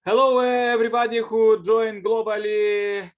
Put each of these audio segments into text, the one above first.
Hello, everybody who joined globally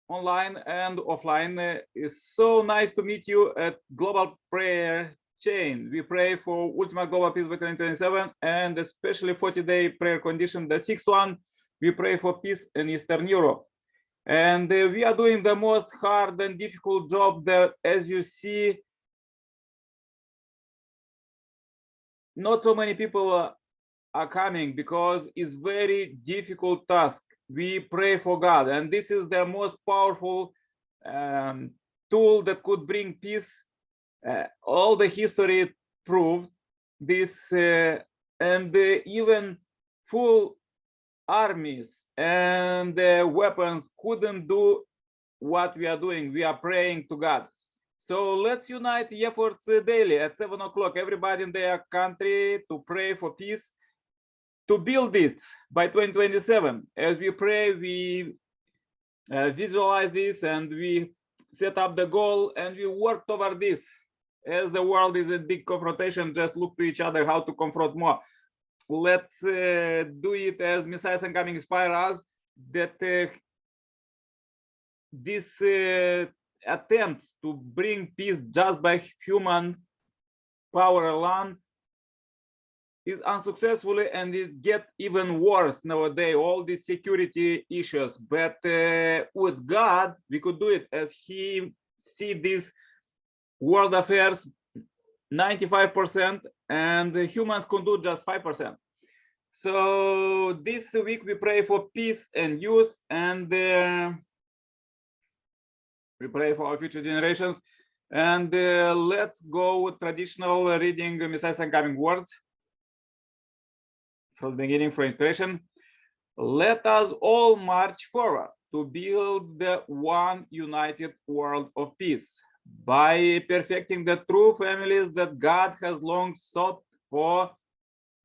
online and offline. It's so nice to meet you at Global Prayer Chain. We pray for Ultimate Global Peace by 2027 and especially 40-day prayer condition, the sixth one. We pray for peace in Eastern Europe. And we are doing the most hard and difficult job there. As you see, not so many people are coming because it's very difficult task. We pray for God, and this is the most powerful tool that could bring peace. All the history proved this, and even full armies and weapons couldn't do what we are doing. We are praying to God. So let's unite the efforts daily at 7 o'clock, everybody in their country, to pray for peace, to build it by 2027. As we pray, we visualize this and we set up the goal and we work toward this. As the world is a big confrontation, just look to each other how to confront more. Let's do it as Messiah and coming inspire us, that this attempts to bring peace just by human power alone is unsuccessful, and it gets even worse nowadays, all these security issues. But with God, we could do it, as he see this world affairs 95%, and the humans can do just 5%. So this week we pray for peace and youth, and we pray for our future generations. And let's go with traditional reading Messiah's incoming words from the beginning for inspiration. Let us all march forward to build the one united world of peace by perfecting the true families that God has long sought for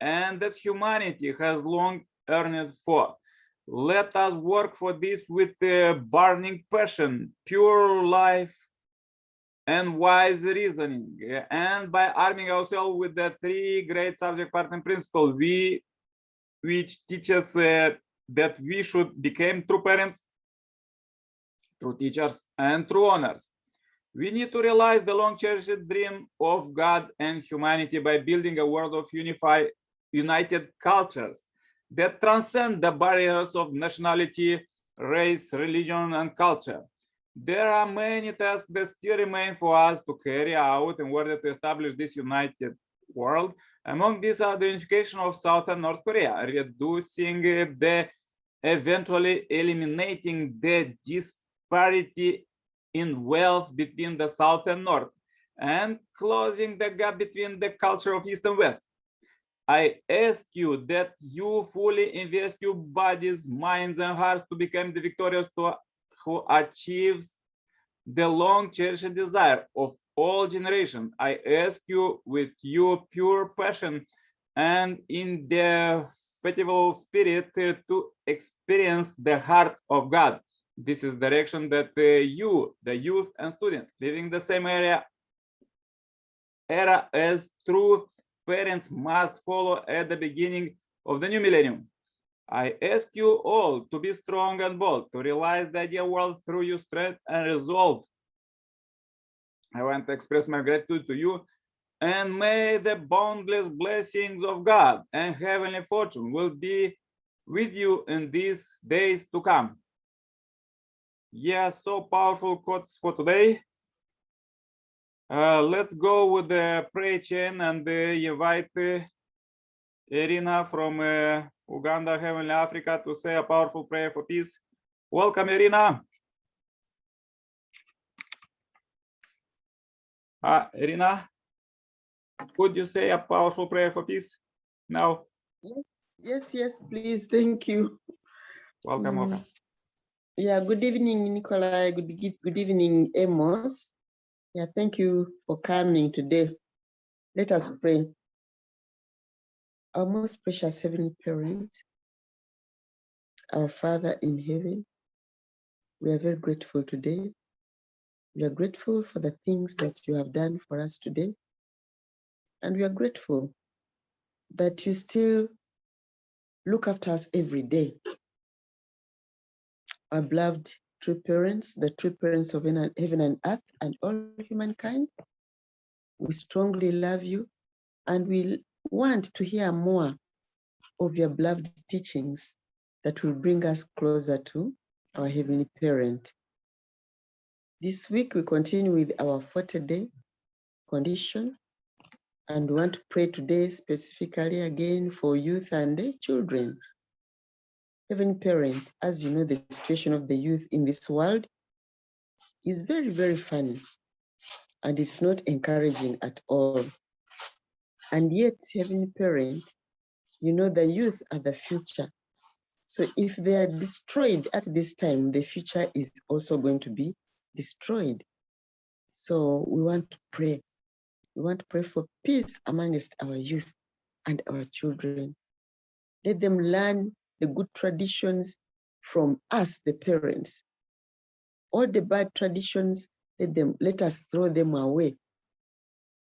and that humanity has long yearned for. Let us work for this with a burning passion, pure life, and wise reasoning, and by arming ourselves with the three great subject partner principles, which teaches that we should become true parents, true teachers, and true owners. We need to realize the long-cherished dream of God and humanity by building a world of united cultures that transcend the barriers of nationality, race, religion, and culture. There are many tasks that still remain for us to carry out in order to establish this united world. Among these are the unification of South and North Korea, reducing eventually eliminating the disparity in wealth between the South and North, and closing the gap between the culture of East and West. I ask you that you fully invest your bodies, minds, and hearts to become the victorious who achieves the long-cherished desire of all generations. I ask you with your pure passion and in the faithful spirit to experience the heart of God. This is the direction that you, the youth and students living the same era as true parents must follow at the beginning of the new millennium. I ask you all to be strong and bold, to realize the ideal world through your strength and resolve. I want to express my gratitude to you, and may the boundless blessings of God and heavenly fortune will be with you in these days to come. Yes, so powerful quotes for today. Let's go with the prayer chain and invite Irina from Uganda, Heavenly Africa, to say a powerful prayer for peace. Welcome, Irina. Irina, could you say a powerful prayer for peace now? Yes, please. Thank you. Welcome, welcome. Yeah, good evening, Nikolai. Good evening, Amos. Yeah, thank you for coming today. Let us pray. Our most precious Heavenly Parent, our Father in heaven, we are very grateful today. We are grateful for the things that you have done for us today. And we are grateful that you still look after us every day. Our beloved true parents, the true parents of heaven and earth and all humankind, we strongly love you and we want to hear more of your beloved teachings that will bring us closer to our heavenly parent. This week we continue with our 40-day condition, and we want to pray today specifically again for youth and children. Heavenly Parent, as you know, the situation of the youth in this world is very, very funny, and it's not encouraging at all. And yet, Heavenly Parent, you know the youth are the future. So if they are destroyed at this time, the future is also going to be destroyed. So we want to pray. We want to pray for peace amongst our youth and our children. Let them learn the good traditions from us, the parents. All the bad traditions, let us throw them away.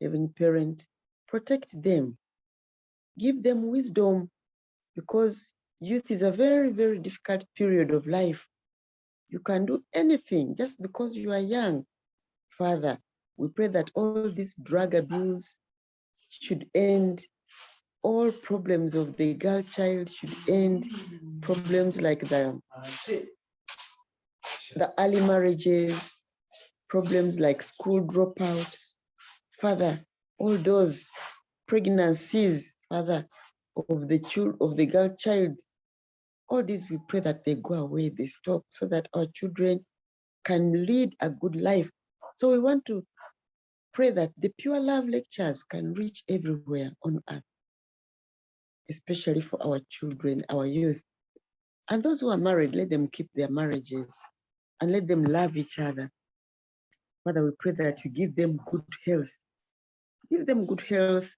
Heavenly Parent, protect them. Give them wisdom, because youth is a very, very difficult period of life. You can do anything just because you are young. Father, we pray that all this drug abuse should end. All problems of the girl child should end. Problems like the early marriages, problems like school dropouts. Father, all those pregnancies, Father, of the girl child, all these we pray that they go away, they stop, so that our children can lead a good life. So we want to pray that the pure love lectures can reach everywhere on earth, especially for our children, our youth. And those who are married, let them keep their marriages and let them love each other. Father, we pray that you give them good health. Give them good health,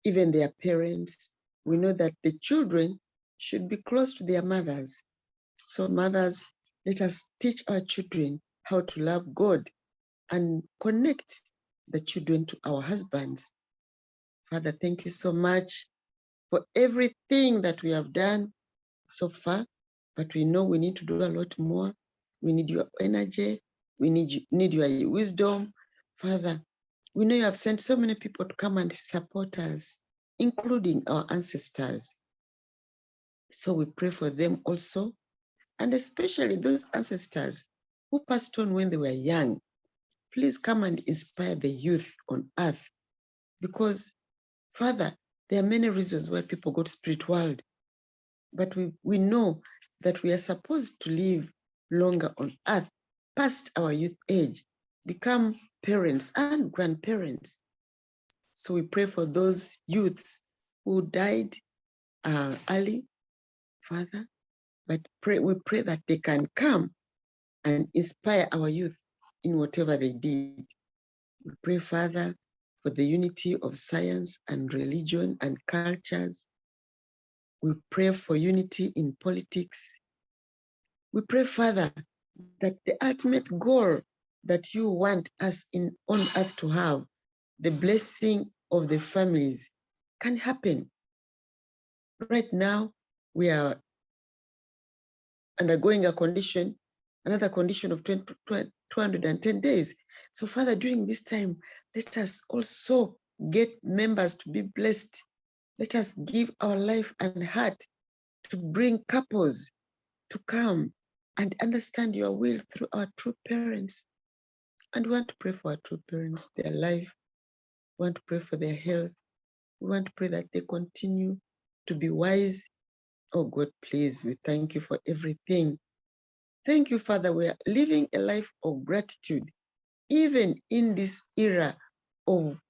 even their parents. We know that the children should be close to their mothers. So mothers, let us teach our children how to love God and connect the children to our husbands. Father, thank you so much for everything that we have done so far, but we know we need to do a lot more. We need your energy. We need your wisdom. Father, we know you have sent so many people to come and support us, including our ancestors. So we pray for them also, and especially those ancestors who passed on when they were young. Please come and inspire the youth on earth, because, Father, there are many reasons why people go to spirit world, but we know that we are supposed to live longer on earth past our youth age, become parents and grandparents. So we pray for those youths who died early, Father, but we pray that they can come and inspire our youth in whatever they did. We pray, Father, for the unity of science and religion and cultures. We pray for unity in politics. We pray, Father, that the ultimate goal that you want us on earth to have, the blessing of the families, can happen. Right now, we are undergoing another condition of 210 days. So, Father, during this time, let us also get members to be blessed. Let us give our life and heart to bring couples to come and understand your will through our true parents. And we want to pray for our true parents, their life. We want to pray for their health. We want to pray that they continue to be wise. Oh God, please, we thank you for everything. Thank you, Father. We are living a life of gratitude, even in this era of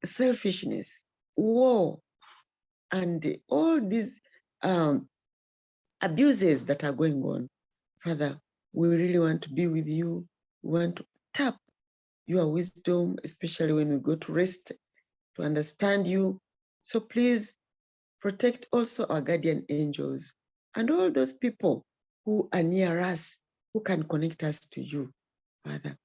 selfishness, war, and all these abuses that are going on. Father, we really want to be with you. We want to tap your wisdom, especially when we go to rest, to understand you. So please protect also our guardian angels and all those people who are near us, who can connect us to you, Father.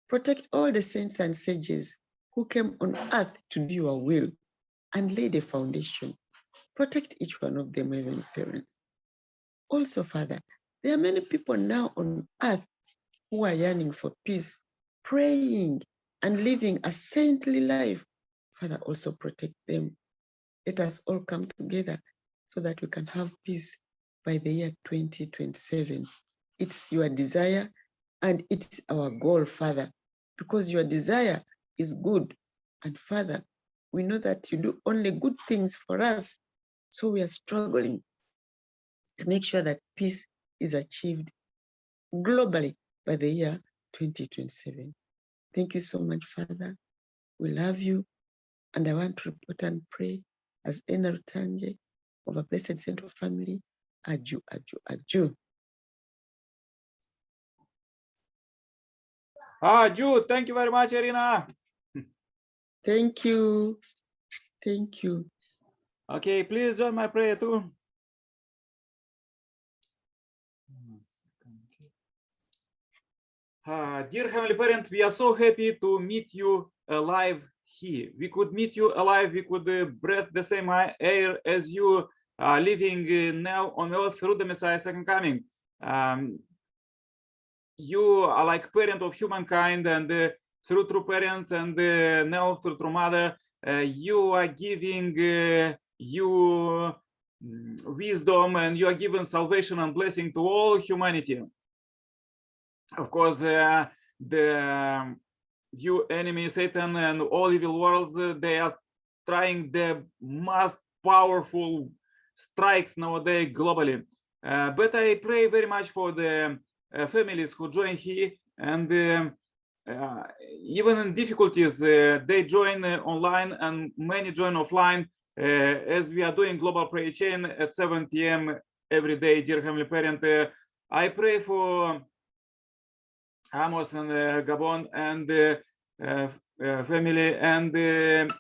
Protect all the saints and sages who came on earth to do your will and lay the foundation. Protect each one of them, Heavenly Parents. Also, Father, there are many people now on earth who are yearning for peace, praying and living a saintly life. Father, also protect them. Let us all come together so that we can have peace by the year 2027. It's your desire and it's our goal, Father, because your desire is good. And Father, we know that you do only good things for us. So we are struggling to make sure that peace is achieved globally by the year 2027. Thank you so much, Father. We love you. And I want to report and pray as Ena Rutanje of a Blessed Central Family. Aju, aju, aju. Aju, thank you very much, Irina. Thank you. Thank you. Okay, please join my prayer too. Dear Heavenly Parent, we are so happy to meet you alive here. We could meet you alive, we could breathe the same air as you are living now on earth through the Messiah's second coming. You are like parent of humankind, and through true parents and now through true mother, you are giving you wisdom, and you are giving salvation and blessing to all humanity. Of course, you enemy Satan and all evil worlds, they are trying the most powerful strikes nowadays globally. But I pray very much for the families who join here, and even in difficulties, they join online and many join offline, as we are doing global prayer chain at 7 p.m. every day. Dear Heavenly Parent, I pray for Amos and Gabon and family, and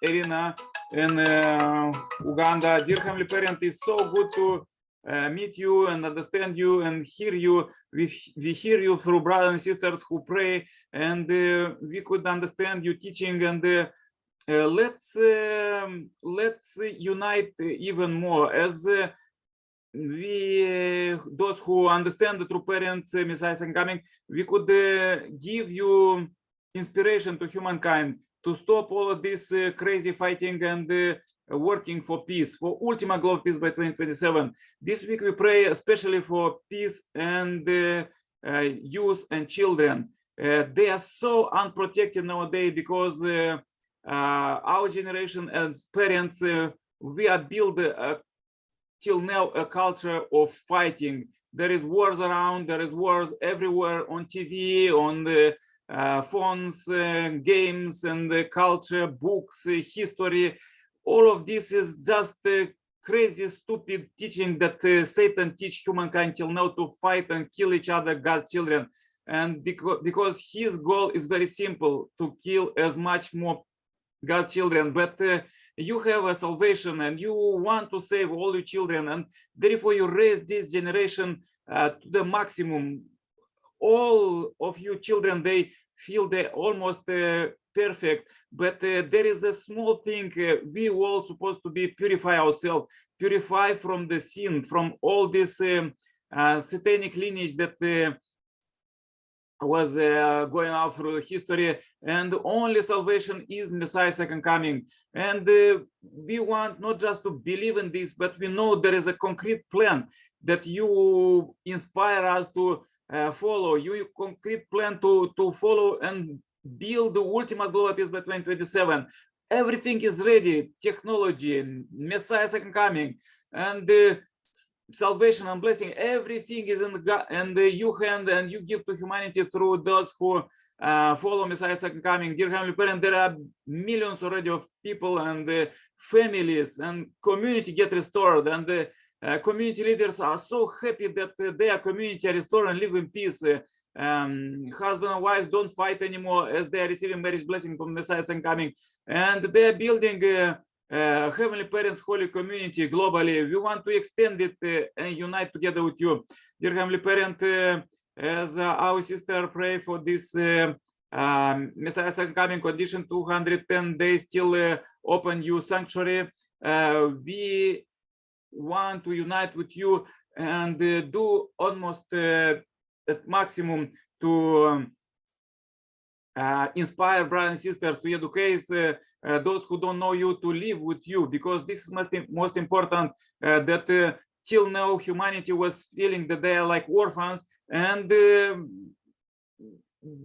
Irina in Uganda. Dear Heavenly Parent, it's so good to meet you and understand you and hear you. We hear you through brothers and sisters who pray, and we could understand you teaching, and let's unite even more as we, those who understand the true parents, Messiah and coming, we could give you inspiration to humankind to stop all of this crazy fighting and working for peace, for ultimate global peace by 2027. This week we pray especially for peace and youth and children. They are so unprotected nowadays because our generation as parents, we are built till now a culture of fighting. There is wars around, there is wars everywhere on TV, on the phones, games, and the culture, books, history. All of this is just crazy, stupid teaching that Satan teach humankind till now to fight and kill each other, God's children. And because his goal is very simple, to kill as much more God's children. But you have a salvation and you want to save all your children, and therefore you raise this generation to the maximum. All of you children, they feel they almost perfect, but there is a small thing. We all supposed to be purify ourselves, purify from the sin, from all this satanic lineage that was going out through history, and only salvation is Messiah's second coming. And we want not just to believe in this, but we know there is a concrete plan that you inspire us to follow. You concrete plan to follow and build the ultimate global peace by 2027. Everything is ready, technology, Messiah's second coming, and salvation and blessing, everything is in God and your hand, and you give to humanity through those who follow Messiah's second coming. Dear Heavenly Parent, there are millions already of people, and families and community get restored, and the community leaders are so happy that their community are restored and live in peace. Husband and wives don't fight anymore as they are receiving marriage blessing from Messiah's second coming, and they are building Heavenly Parents holy community globally. We want to extend it and unite together with you. Dear Heavenly Parent, as our sister pray for this Messiah second coming condition, 210 days till open you sanctuary, we want to unite with you and do almost at maximum to inspire brothers and sisters, to educate those who don't know you to live with you, because this is most important, that till now humanity was feeling that they are like orphans, and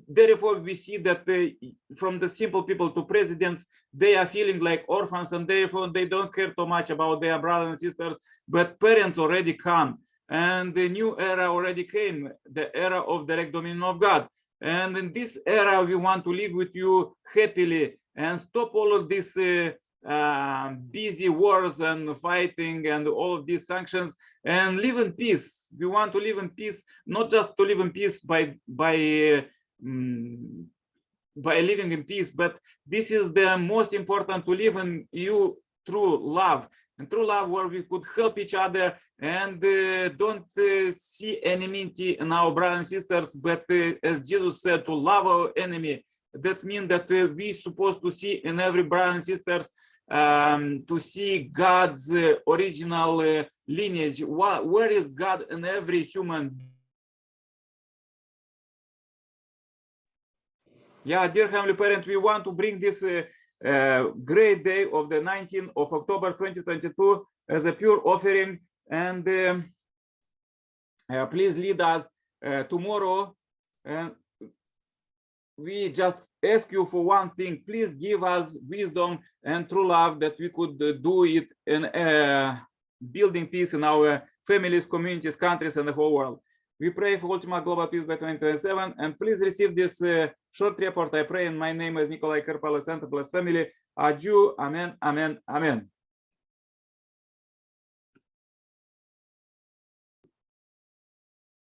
therefore we see that from the simple people to presidents, they are feeling like orphans, and therefore they don't care too much about their brothers and sisters. But parents already come, and the new era already came, the era of direct dominion of God. And in this era, we want to live with you happily and stop all of this busy wars and fighting and all of these sanctions, and live in peace. We want to live in peace, not just to live in peace by living in peace, but this is the most important, to live in you through love, and through love where we could help each other and don't see enmity in our brothers and sisters, but as Jesus said, to love our enemy. That means that we're supposed to see in every brother and sisters to see God's original lineage. Where is God in every human? Yeah, dear Heavenly Parent, we want to bring this great day of the 19th of October 2022 as a pure offering, and please lead us tomorrow. We just ask you for one thing: please give us wisdom and true love, that we could do it in building peace in our families, communities, countries, and the whole world. We pray for ultimate global peace by 2027, and please receive this short report. I pray in my name as Nikolai Karpala, Santa Bless family. Adieu. Amen. Amen. Amen.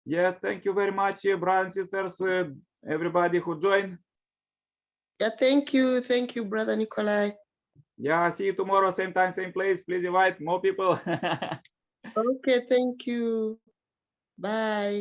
Yeah, thank you very much, brothers and sisters, everybody who joined. Yeah, thank you. Thank you, Brother Nikolai. Yeah, see you tomorrow, same time, same place. Please invite more people. Okay, thank you. Bye.